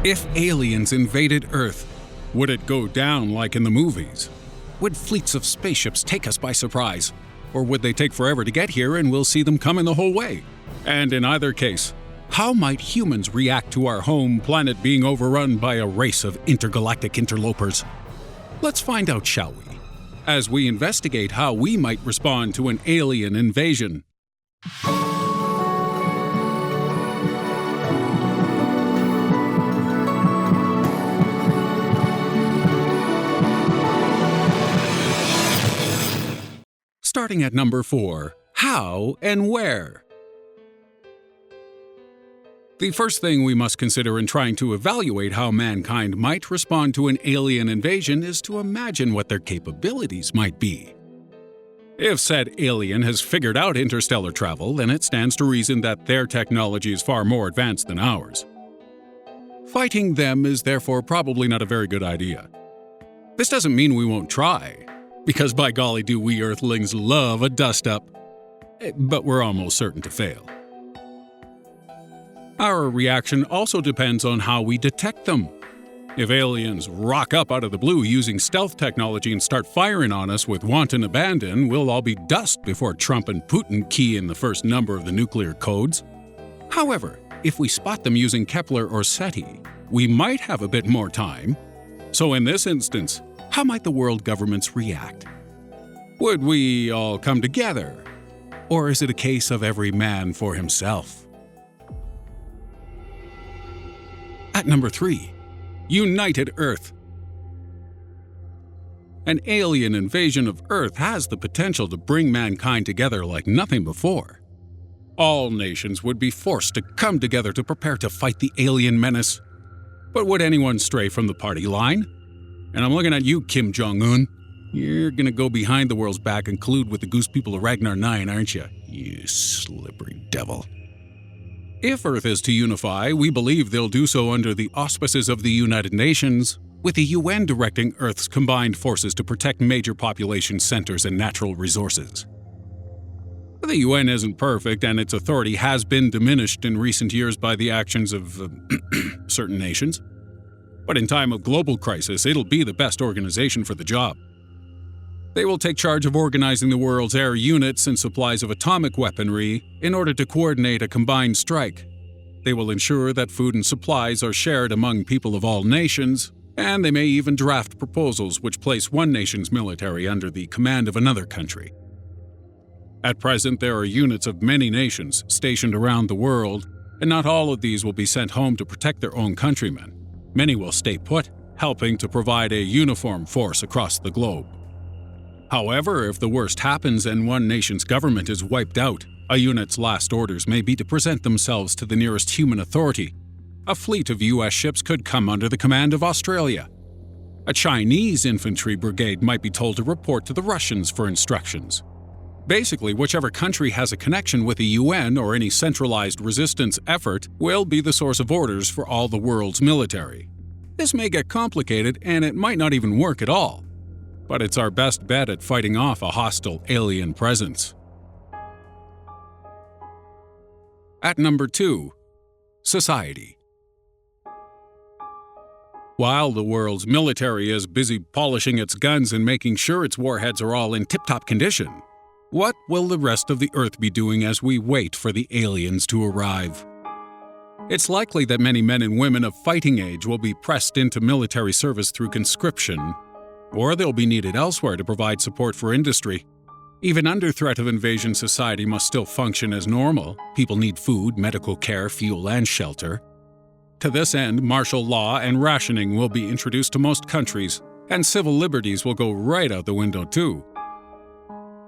If aliens invaded Earth, would it go down like in the movies? Would fleets of spaceships take us by surprise? Or would they take forever to get here and we'll see them coming the whole way? And in either case, how might humans react to our home planet being overrun by a race of intergalactic interlopers? Let's find out, shall we? As we investigate how we might respond to an alien invasion. Starting at number 4, how and where? The first thing we must consider in trying to evaluate how mankind might respond to an alien invasion is to imagine what their capabilities might be. If said alien has figured out interstellar travel, then it stands to reason that their technology is far more advanced than ours. Fighting them is therefore probably not a very good idea. This doesn't mean we won't try, because by golly do we Earthlings love a dust-up, but we're almost certain to fail. Our reaction also depends on how we detect them. If aliens rock up out of the blue using stealth technology and start firing on us with wanton abandon, we'll all be dust before Trump and Putin key in the first number of the nuclear codes. However, if we spot them using Kepler or SETI, we might have a bit more time. So in this instance, how might the world governments react? Would we all come together? Or is it a case of every man for himself? At number 3, United Earth. An alien invasion of Earth has the potential to bring mankind together like nothing before. All nations would be forced to come together to prepare to fight the alien menace. But would anyone stray from the party line? And I'm looking at you, Kim Jong-un. You're gonna go behind the world's back and collude with the goose people of Ragnar 9, aren't you? You slippery devil. If Earth is to unify, we believe they'll do so under the auspices of the United Nations, with the UN directing Earth's combined forces to protect major population centers and natural resources. The UN isn't perfect, and its authority has been diminished in recent years by the actions of certain nations. But in time of global crisis, it'll be the best organization for the job. They will take charge of organizing the world's air units and supplies of atomic weaponry in order to coordinate a combined strike. They will ensure that food and supplies are shared among people of all nations, and they may even draft proposals which place one nation's military under the command of another country. At present, there are units of many nations stationed around the world, and not all of these will be sent home to protect their own countrymen. Many will stay put, helping to provide a uniform force across the globe. However, if the worst happens and one nation's government is wiped out, a unit's last orders may be to present themselves to the nearest human authority. A fleet of U.S. ships could come under the command of Australia. A Chinese infantry brigade might be told to report to the Russians for instructions. Basically, whichever country has a connection with the UN or any centralized resistance effort will be the source of orders for all the world's military. This may get complicated, and it might not even work at all. But it's our best bet at fighting off a hostile alien presence. At number 2, society. While the world's military is busy polishing its guns and making sure its warheads are all in tip-top condition, what will the rest of the Earth be doing as we wait for the aliens to arrive? It's likely that many men and women of fighting age will be pressed into military service through conscription, or they'll be needed elsewhere to provide support for industry. Even under threat of invasion, society must still function as normal. People need food, medical care, fuel, and shelter. To this end, martial law and rationing will be introduced to most countries, and civil liberties will go right out the window too.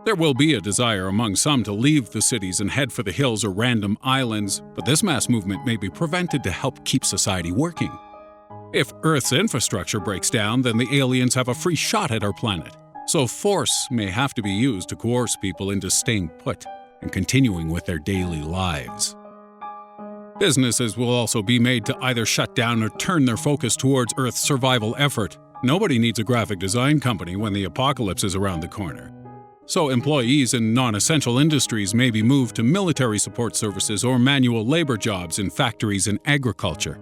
There will be a desire among some to leave the cities and head for the hills or random islands, but this mass movement may be prevented to help keep society working. If Earth's infrastructure breaks down, then the aliens have a free shot at our planet, so force may have to be used to coerce people into staying put and continuing with their daily lives. Businesses will also be made to either shut down or turn their focus towards Earth's survival effort. Nobody needs a graphic design company when the apocalypse is around the corner. So employees in non-essential industries may be moved to military support services or manual labor jobs in factories and agriculture.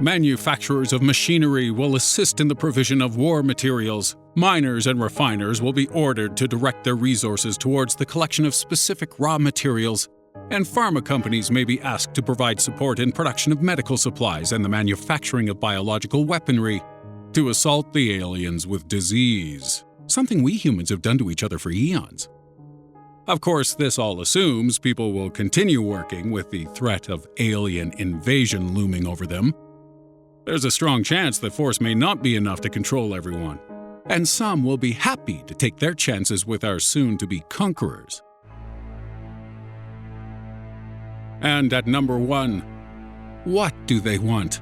Manufacturers of machinery will assist in the provision of war materials. Miners and refiners will be ordered to direct their resources towards the collection of specific raw materials. And pharma companies may be asked to provide support in production of medical supplies and the manufacturing of biological weaponry to assault the aliens with disease, something we humans have done to each other for eons. Of course, this all assumes people will continue working with the threat of alien invasion looming over them. There's a strong chance that force may not be enough to control everyone, and some will be happy to take their chances with our soon-to-be conquerors. And at number 1, what do they want?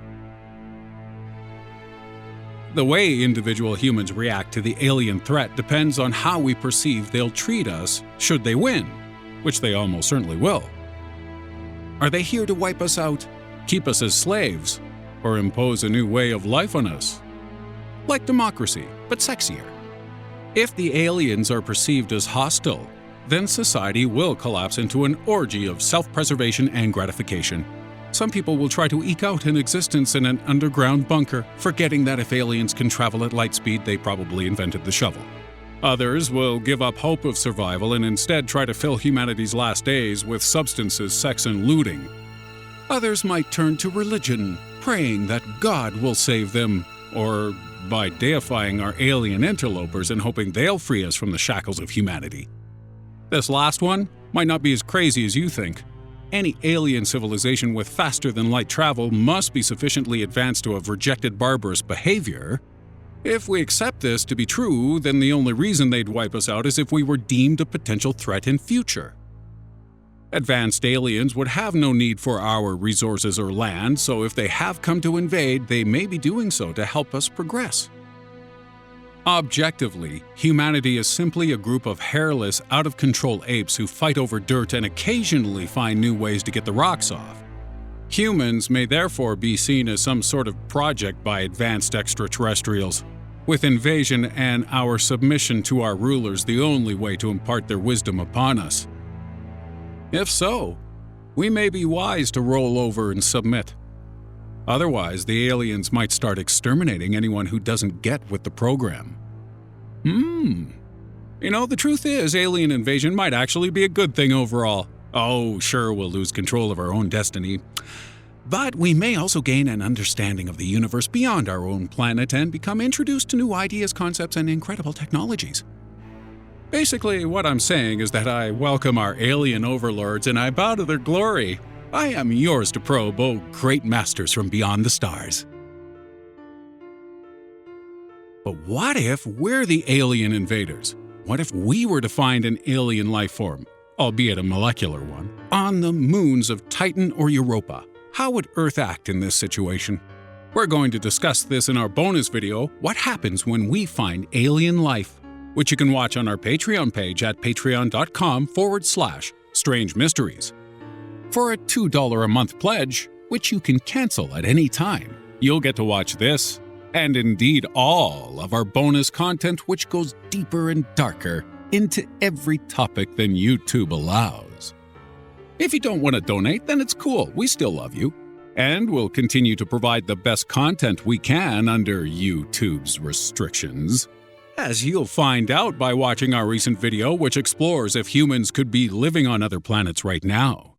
The way individual humans react to the alien threat depends on how we perceive they'll treat us should they win, which they almost certainly will. Are they here to wipe us out, keep us as slaves, or impose a new way of life on us? Like democracy, but sexier. If the aliens are perceived as hostile, then society will collapse into an orgy of self-preservation and gratification. Some people will try to eke out an existence in an underground bunker, forgetting that if aliens can travel at light speed, they probably invented the shovel. Others will give up hope of survival and instead try to fill humanity's last days with substances, sex, and looting. Others might turn to religion, praying that God will save them, or by deifying our alien interlopers and hoping they'll free us from the shackles of humanity. This last one might not be as crazy as you think. Any alien civilization with faster-than-light travel must be sufficiently advanced to have rejected barbarous behavior. If we accept this to be true, then the only reason they'd wipe us out is if we were deemed a potential threat in future. Advanced aliens would have no need for our resources or land, so if they have come to invade, they may be doing so to help us progress. Objectively, humanity is simply a group of hairless, out-of-control apes who fight over dirt and occasionally find new ways to get the rocks off. Humans may therefore be seen as some sort of project by advanced extraterrestrials, with invasion and our submission to our rulers the only way to impart their wisdom upon us. If so, we may be wise to roll over and submit. Otherwise, the aliens might start exterminating anyone who doesn't get with the program. The truth is, alien invasion might actually be a good thing overall. Oh, sure, we'll lose control of our own destiny. But we may also gain an understanding of the universe beyond our own planet and become introduced to new ideas, concepts, and incredible technologies. Basically, what I'm saying is that I welcome our alien overlords and I bow to their glory. I am yours to probe, oh great masters from beyond the stars. But what if we're the alien invaders? What if we were to find an alien life form, albeit a molecular one, on the moons of Titan or Europa? How would Earth act in this situation? We're going to discuss this in our bonus video, What Happens When We Find Alien Life, which you can watch on our Patreon page at patreon.com/Strange Mysteries. For a $2 a month pledge, which you can cancel at any time, you'll get to watch this, and indeed all of our bonus content which goes deeper and darker into every topic than YouTube allows. If you don't want to donate, then it's cool, we still love you. And we'll continue to provide the best content we can under YouTube's restrictions. As you'll find out by watching our recent video which explores if humans could be living on other planets right now.